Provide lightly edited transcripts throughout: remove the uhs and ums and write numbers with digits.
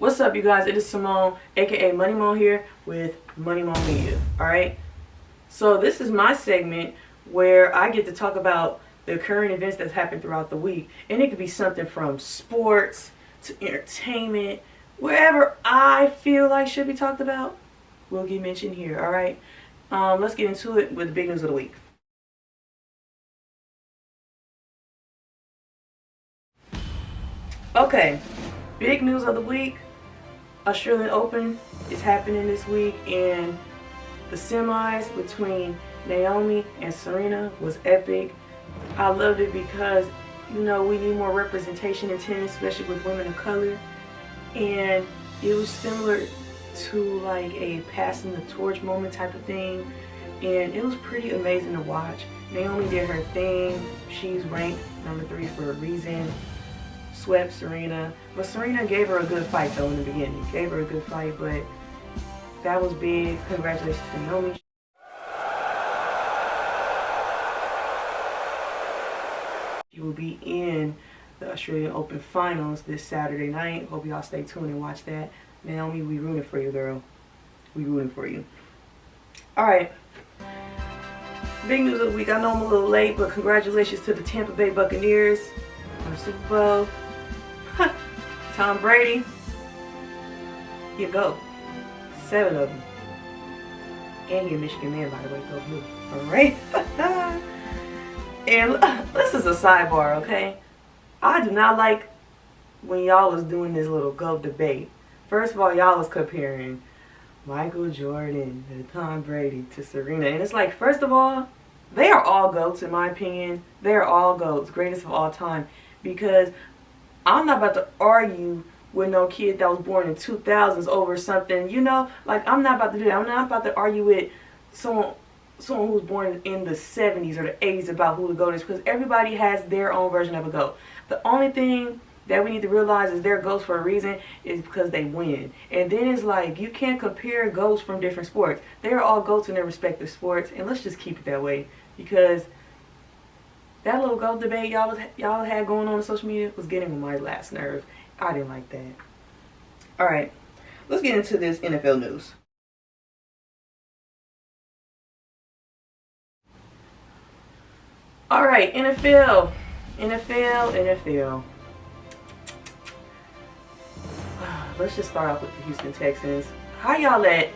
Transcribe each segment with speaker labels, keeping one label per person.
Speaker 1: What's up, you guys? It is Simone, aka Moneymone here with Moneymone Media. Alright? So this is my segment where I get to talk about the current events that's happened throughout the week. And it could be something from sports to entertainment. Wherever I feel like should be talked about will get mentioned here. Alright? Let's get into it with the big news of the week. Okay, big news of the week. Australian Open is happening this week, and the semis between Naomi and Serena was epic. I loved it because, you know, we need more representation in tennis, especially with women of color. And it was similar to like a passing the torch moment type of thing. And it was pretty amazing to watch. Naomi did her thing. She's ranked number 3 for a reason. Swept Serena, but Serena gave her a good fight though in the beginning. Gave her a good fight, but that was big. Congratulations to Naomi. She will be in the Australian Open Finals this Saturday night. Hope y'all stay tuned and watch that. Naomi, we rooting for you, girl. We rooting for you. Alright. Big news of the week. I know I'm a little late, but congratulations to the Tampa Bay Buccaneers on the Super Bowl. Tom Brady, you go. 7 of them. And you're a Michigan man, by the way, go blue. Alright? And this is a sidebar, okay? I do not like when y'all was doing this little GOAT debate. First of all, y'all was comparing Michael Jordan and Tom Brady to Serena. And it's like, first of all, they are all GOATs in my opinion. They are all GOATs, greatest of all time. Because I'm not about to argue with no kid that was born in 2000s over something, you know? Like, I'm not about to do that. I'm not about to argue with someone who was born in the 70s or the 80s about who the GOAT is, because everybody has their own version of a GOAT. The only thing that we need to realize is they're GOATs for a reason is because they win. And then it's like, you can't compare GOATs from different sports. They're all GOATs in their respective sports, and let's just keep it that way, because that little GOAT debate y'all had going on social media was getting on my last nerve. I didn't like that. Alright, let's get into this NFL news. Alright, NFL. Let's just start off with the Houston Texans. How y'all let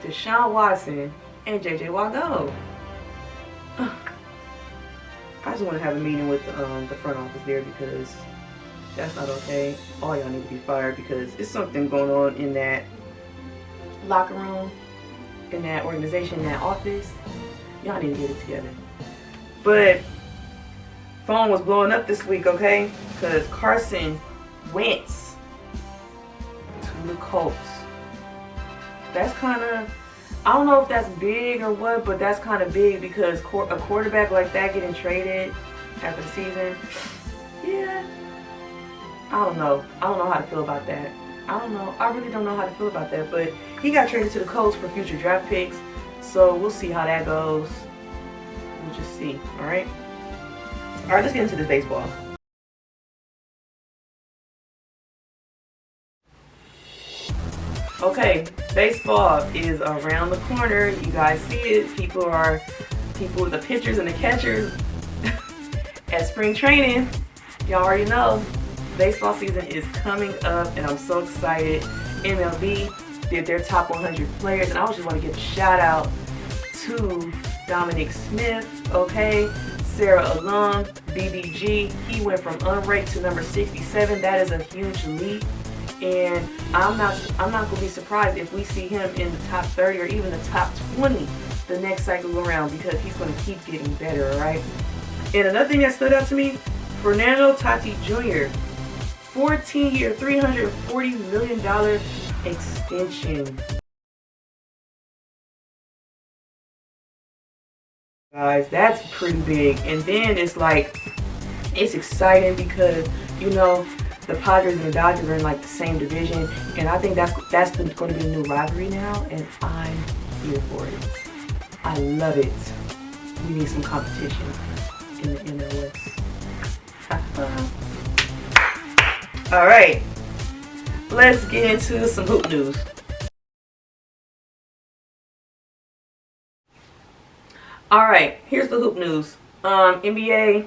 Speaker 1: Deshaun Watson and JJ Watt go? I just want to have a meeting with the front office there, because that's not okay. All y'all need to be fired, because it's something going on in that locker room, in that organization, in that office. Y'all need to get it together. But phone was blowing up this week, okay? Because Carson Wentz to the Colts. That's kind of, I don't know if that's big or what, but that's kind of big, because a quarterback like that getting traded after the season, yeah, I don't know. I don't know how to feel about that. I don't know. I really don't know how to feel about that, but he got traded to the Colts for future draft picks, so we'll see how that goes. We'll just see, alright? Alright, let's get into this baseball. Okay, baseball is around the corner. You guys see it. The pitchers and the catchers at spring training. Y'all already know baseball season is coming up, and I'm so excited. MLB did their top 100 players, and I just want to give a shout out to Dominic Smith, okay? Sarah Alum, BBG. He went from unranked to number 67. That is a huge leap. And I'm not gonna be surprised if we see him in the top 30 or even the top 20 the next cycle around, because he's gonna keep getting better, alright? And another thing that stood out to me, Fernando Tatis Jr. 14-year, $340 million extension. Guys, that's pretty big. And then it's like, it's exciting because, you know, the Padres and the Dodgers are in like the same division, and I think that's going to be a new rivalry now, and I'm here for it. I love it. We need some competition in the NL West. All right, let's get into some hoop news. Alright, here's the hoop news. NBA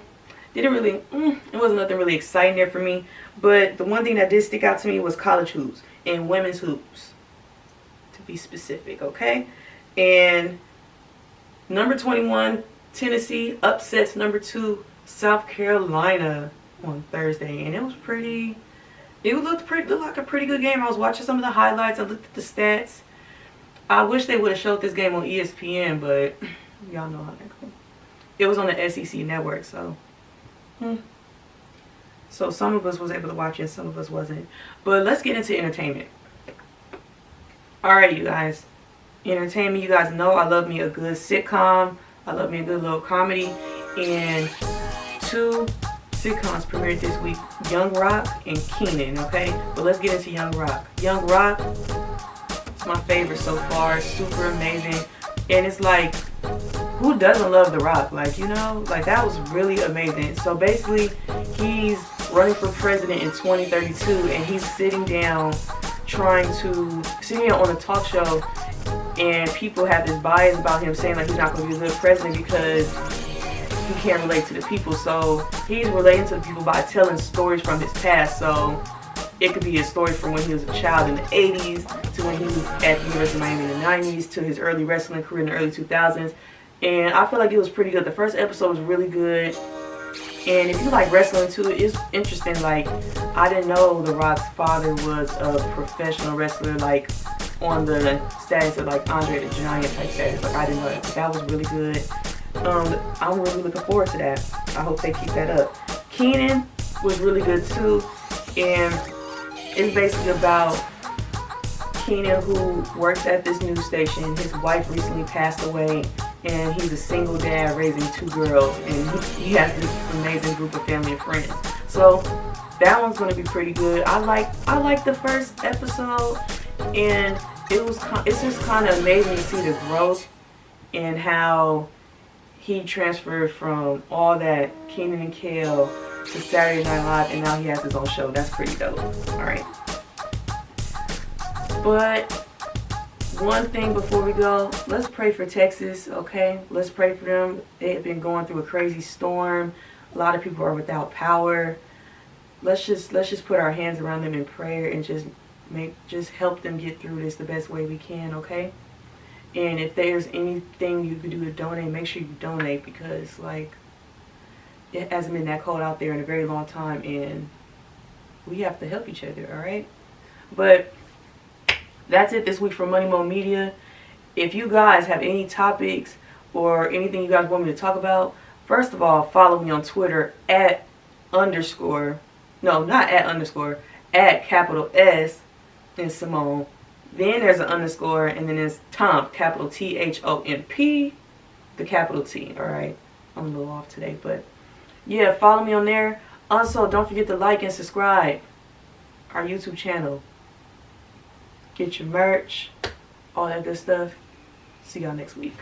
Speaker 1: didn't really, it wasn't nothing really exciting there for me. But the one thing that did stick out to me was college hoops and women's hoops, to be specific, okay? And number 21, Tennessee upsets number 2, South Carolina on Thursday. And it was pretty, it looked like a pretty good game. I was watching some of the highlights. I looked at the stats. I wish they would have showed this game on ESPN, but y'all know how that goes. It was on the SEC network, so. So some of us was able to watch it, some of us wasn't. But let's get into entertainment. Alright, you guys. Entertainment, you guys know I love me a good sitcom. I love me a good little comedy. And 2 sitcoms premiered this week, Young Rock and Kenan, okay? But let's get into Young Rock. Young Rock is my favorite so far. Super amazing. And it's like, who doesn't love The Rock? Like, you know, like that was really amazing. So basically, he's running for president in 2032 and he's sitting down on a talk show, and people have this bias about him saying like he's not going to be a good president because he can't relate to the people. So he's relating to the people by telling stories from his past. So it could be a story from when he was a child in the 80s to when he was at the University of Miami in the 90s to his early wrestling career in the early 2000s. And I feel like it was pretty good. The first episode was really good. And if you like wrestling too, it's interesting. Like, I didn't know The Rock's father was a professional wrestler, like on the status of like Andre the Giant type status. Like, I didn't know that. But that was really good. I'm really looking forward to that. I hope they keep that up. Kenan was really good too. And it's basically about Kenan, who works at this news station. His wife recently passed away, and he's a single dad raising 2 girls, and he has this amazing group of family and friends. So that one's going to be pretty good. I like the first episode, and it's just kind of amazing to see the growth and how he transferred from all that Kenan and Kel to Saturday Night Live, and now he has his own show. That's pretty dope. Alright. But one thing before we go, let's pray for Texas, okay? Let's pray for them. They have been going through a crazy storm. A lot of people are without power. Let's just put our hands around them in prayer and just help them get through this the best way we can, okay? And if there's anything you could do to donate, make sure you donate, because like it hasn't been that cold out there in a very long time, and we have to help each other, alright? But that's it this week from Moneymone Media. If you guys have any topics or anything you guys want me to talk about, first of all, follow me on Twitter at capital S and Simone. Then there's an underscore, and then there's Tom, capital THOMP, the capital T. Alright, I'm a little off today, but yeah, follow me on there. Also, don't forget to like and subscribe our YouTube channel. Get your merch, all that good stuff. See y'all next week.